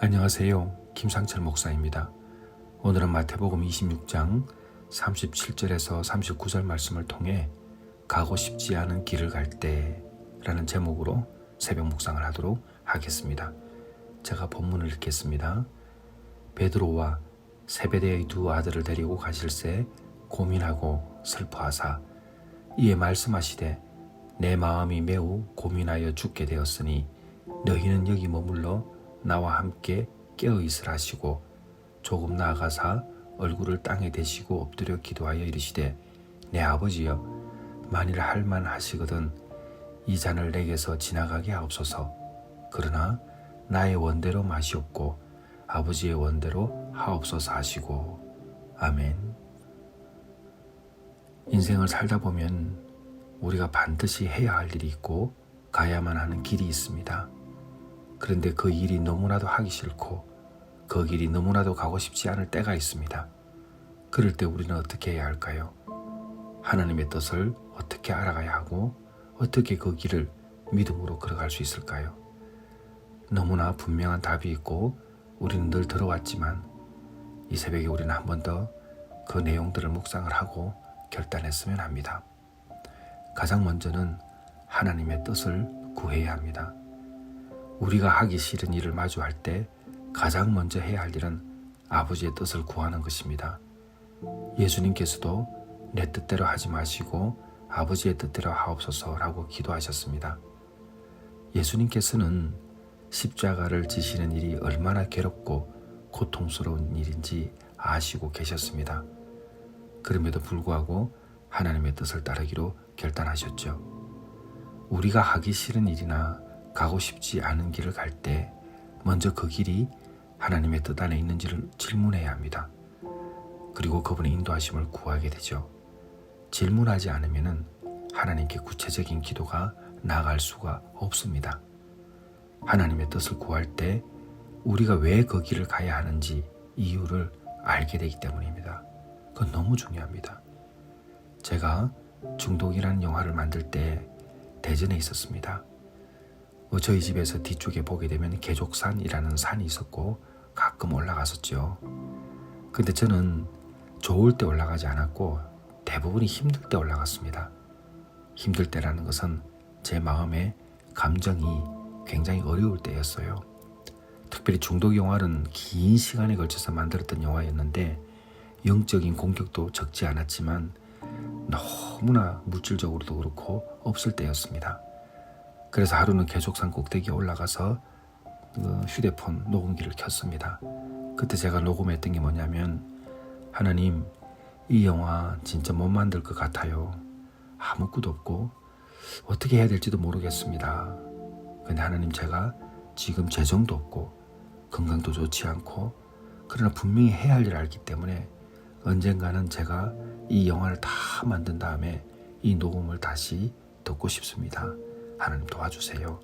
안녕하세요. 김상철 목사입니다. 오늘은 마태복음 26장 37절에서 39절 말씀을 통해 가고 싶지 않은 길을 갈 때라는 제목으로 새벽 묵상을 하도록 하겠습니다. 제가 본문을 읽겠습니다. 베드로와 세베대의 두 아들을 데리고 가실새 고민하고 슬퍼하사 이에 말씀하시되 내 마음이 매우 고민하여 죽게 되었으니 너희는 여기 머물러 나와 함께 깨어있으라 하시고 조금 나아가사 얼굴을 땅에 대시고 엎드려 기도하여 이르시되 내 아버지여 만일 할만하시거든 이 잔을 내게서 지나가게 하옵소서. 그러나 나의 원대로 마시옵고 아버지의 원대로 하옵소서 하시고. 아멘. 인생을 살다 보면 우리가 반드시 해야 할 일이 있고 가야만 하는 길이 있습니다. 그런데 그 일이 너무나도 하기 싫고 그 길이 너무나도 가고 싶지 않을 때가 있습니다. 그럴 때 우리는 어떻게 해야 할까요? 하나님의 뜻을 어떻게 알아가야 하고 어떻게 그 길을 믿음으로 걸어갈 수 있을까요? 너무나 분명한 답이 있고 우리는 늘 들어왔지만 이 새벽에 우리는 한 번 더 그 내용들을 묵상을 하고 결단했으면 합니다. 가장 먼저는 하나님의 뜻을 구해야 합니다. 우리가 하기 싫은 일을 마주할 때 가장 먼저 해야 할 일은 아버지의 뜻을 구하는 것입니다. 예수님께서도 내 뜻대로 하지 마시고 아버지의 뜻대로 하옵소서라고 기도하셨습니다. 예수님께서는 십자가를 지시는 일이 얼마나 괴롭고 고통스러운 일인지 아시고 계셨습니다. 그럼에도 불구하고 하나님의 뜻을 따르기로 결단하셨죠. 우리가 하기 싫은 일이나 가고 싶지 않은 길을 갈 때 먼저 그 길이 하나님의 뜻 안에 있는지를 질문해야 합니다. 그리고 그분의 인도하심을 구하게 되죠. 질문하지 않으면 하나님께 구체적인 기도가 나아갈 수가 없습니다. 하나님의 뜻을 구할 때 우리가 왜 그 길을 가야 하는지 이유를 알게 되기 때문입니다. 그건 너무 중요합니다. 제가 중독이라는 영화를 만들 때 대전에 있었습니다. 저희 집에서 뒤쪽에 보게 되면 개족산이라는 산이 있었고 가끔 올라갔었죠. 근데 저는 좋을 때 올라가지 않았고 대부분이 힘들 때 올라갔습니다. 힘들 때라는 것은 제 마음의 감정이 굉장히 어려울 때였어요. 특별히 중독 영화는 긴 시간에 걸쳐서 만들었던 영화였는데 영적인 공격도 적지 않았지만 너무나 물질적으로도 그렇고 없을 때였습니다. 그래서 하루는 개족산 꼭대기에 올라가서 휴대폰 녹음기를 켰습니다. 그때 제가 녹음했던 게 뭐냐면 하나님, 이 영화 진짜 못 만들 것 같아요. 아무 것도 없고 어떻게 해야 될지도 모르겠습니다. 근데 하나님, 제가 지금 재정도 없고 건강도 좋지 않고 그러나 분명히 해야 할 일을 알기 때문에 언젠가는 제가 이 영화를 다 만든 다음에 이 녹음을 다시 듣고 싶습니다. 하나님 도와주세요.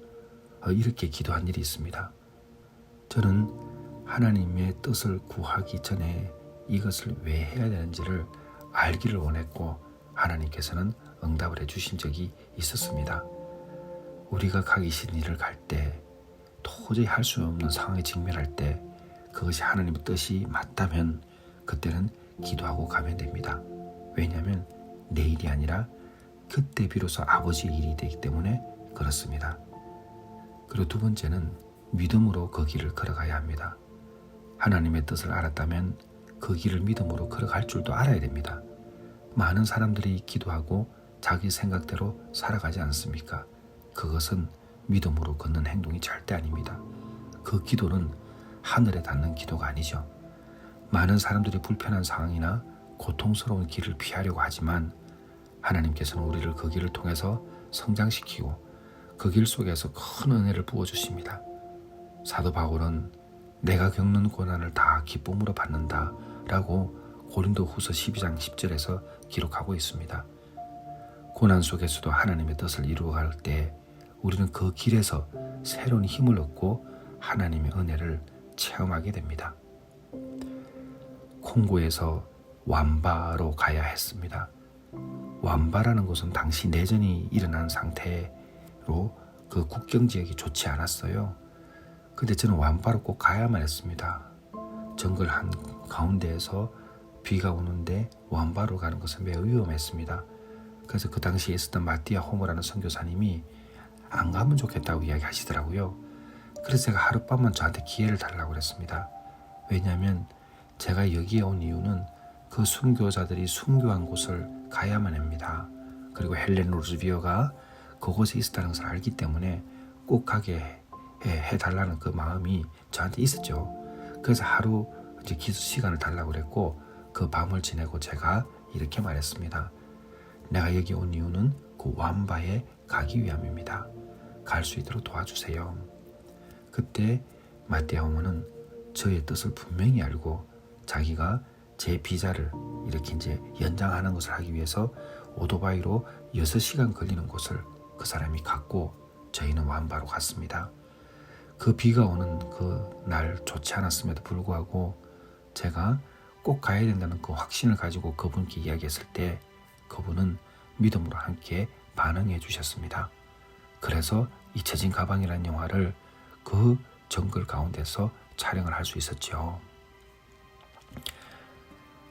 이렇게 기도한 일이 있습니다. 저는 하나님의 뜻을 구하기 전에 이것을 왜 해야 되는지를 알기를 원했고 하나님께서는 응답을 해주신 적이 있었습니다. 우리가 가기 싫은 일을 갈 때 도저히 할 수 없는 상황에 직면할 때 그것이 하나님의 뜻이 맞다면 그때는 기도하고 가면 됩니다. 왜냐하면 내 일이 아니라 그때 비로소 아버지의 일이 되기 때문에 그렇습니다. 그리고 두 번째는 믿음으로 그 길을 걸어가야 합니다. 하나님의 뜻을 알았다면 그 길을 믿음으로 걸어갈 줄도 알아야 됩니다. 많은 사람들이 기도하고 자기 생각대로 살아가지 않습니까? 그것은 믿음으로 걷는 행동이 절대 아닙니다. 그 기도는 하늘에 닿는 기도가 아니죠. 많은 사람들이 불편한 상황이나 고통스러운 길을 피하려고 하지만 하나님께서는 우리를 그 길을 통해서 성장시키고 그 길 속에서 큰 은혜를 부어주십니다. 사도 바울은 내가 겪는 고난을 다 기쁨으로 받는다 라고 고린도 후서 12장 10절에서 기록하고 있습니다. 고난 속에서도 하나님의 뜻을 이루어갈 때 우리는 그 길에서 새로운 힘을 얻고 하나님의 은혜를 체험하게 됩니다. 콩고에서 완바로 가야 했습니다. 완바라는 곳은 당시 내전이 일어난 상태로 그 국경지역이 좋지 않았어요. 근데 저는 완바로 꼭 가야만 했습니다. 정글 한 가운데에서 비가 오는데 완바로 가는 것은 매우 위험했습니다. 그래서 그 당시에 있었던 마띠아 호모라는 선교사님이 안 가면 좋겠다고 이야기하시더라고요. 그래서 제가 하룻밤만 저한테 기회를 달라고 그랬습니다. 왜냐하면 제가 여기에 온 이유는 그 순교자들이 순교한 곳을 가야만 합니다. 그리고 헬렌 루즈비어가 그곳에 있었다는 것을 알기 때문에 꼭 가게 해달라는 그 마음이 저한테 있었죠. 그래서 하루 이제 기도 시간을 달라고 그랬고 그 밤을 지내고 제가 이렇게 말했습니다. 내가 여기 온 이유는 그 완바에 가기 위함입니다. 갈 수 있도록 도와주세요. 그때 마띠아 호모는 저의 뜻을 분명히 알고 자기가 제 비자를 이렇게 이제 연장하는 것을 하기 위해서 오토바이로 6시간 걸리는 곳을 그 사람이 갔고 저희는 완바로 갔습니다. 그 비가 오는 그 날 좋지 않았음에도 불구하고 제가 꼭 가야 된다는 그 확신을 가지고 그분께 이야기했을 때 그분은 믿음으로 함께 반응해 주셨습니다. 그래서 잊혀진 가방이라는 영화를 그 정글 가운데서 촬영을 할 수 있었죠.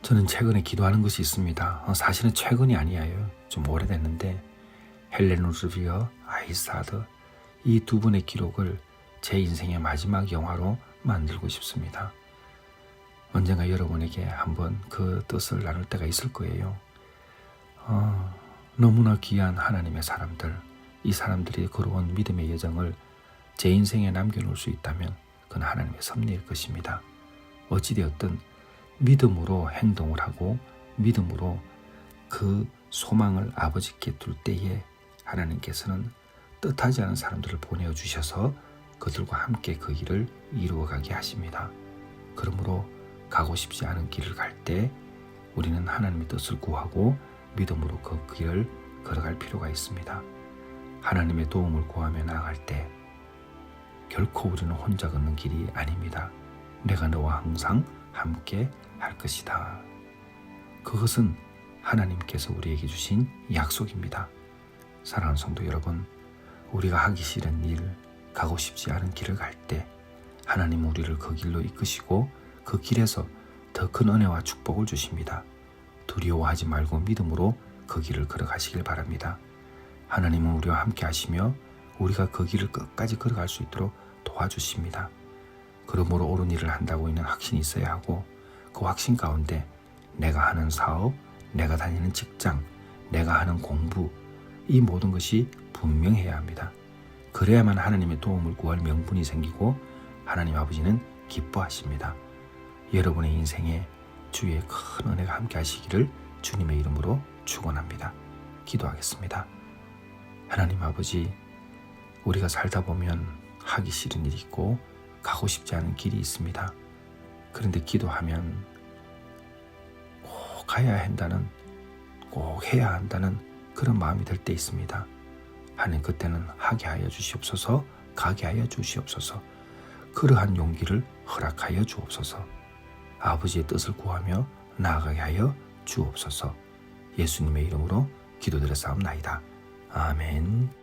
저는 최근에 기도하는 것이 있습니다. 사실은 최근이 아니에요. 좀 오래됐는데 헬렌 루즈비어, 아이사드 이 두 분의 기록을 제 인생의 마지막 영화로 만들고 싶습니다. 언젠가 여러분에게 한번 그 뜻을 나눌 때가 있을 거예요. 너무나 귀한 하나님의 사람들, 이 사람들이 걸어온 믿음의 여정을 제 인생에 남겨놓을 수 있다면 그건 하나님의 섭리일 것입니다. 어찌되었든 믿음으로 행동을 하고 믿음으로 그 소망을 아버지께 둘 때에 하나님께서는 뜻하지 않은 사람들을 보내주셔서 그들과 함께 그 길을 이루어가게 하십니다. 그러므로 가고 싶지 않은 길을 갈 때 우리는 하나님의 뜻을 구하고 믿음으로 그 길을 걸어갈 필요가 있습니다. 하나님의 도움을 구하며 나아갈 때 결코 우리는 혼자 걷는 길이 아닙니다. 내가 너와 항상 함께 할 것이다. 그것은 하나님께서 우리에게 주신 약속입니다. 사랑하는 성도 여러분, 우리가 하기 싫은 일, 가고 싶지 않은 길을 갈 때 하나님은 우리를 그 길로 이끄시고 그 길에서 더 큰 은혜와 축복을 주십니다. 두려워하지 말고 믿음으로 그 길을 걸어가시길 바랍니다. 하나님은 우리와 함께 하시며 우리가 그 길을 끝까지 걸어갈 수 있도록 도와주십니다. 그러므로 옳은 일을 한다고 있는 확신이 있어야 하고 그 확신 가운데 내가 하는 사업, 내가 다니는 직장, 내가 하는 공부 이 모든 것이 분명해야 합니다. 그래야만 하나님의 도움을 구할 명분이 생기고 하나님 아버지는 기뻐하십니다. 여러분의 인생에 주의 큰 은혜가 함께 하시기를 주님의 이름으로 축원합니다. 기도하겠습니다. 하나님 아버지, 우리가 살다 보면 하기 싫은 일이 있고 가고 싶지 않은 길이 있습니다. 그런데 기도하면 꼭 가야 한다는, 꼭 해야 한다는 그런 마음이 들 때 있습니다. 하나님, 그때는 하게 하여 주시옵소서, 가게 하여 주시옵소서, 그러한 용기를 허락하여 주옵소서, 아버지의 뜻을 구하며 나아가게 하여 주옵소서. 예수님의 이름으로 기도드렸사옵나이다. 아멘.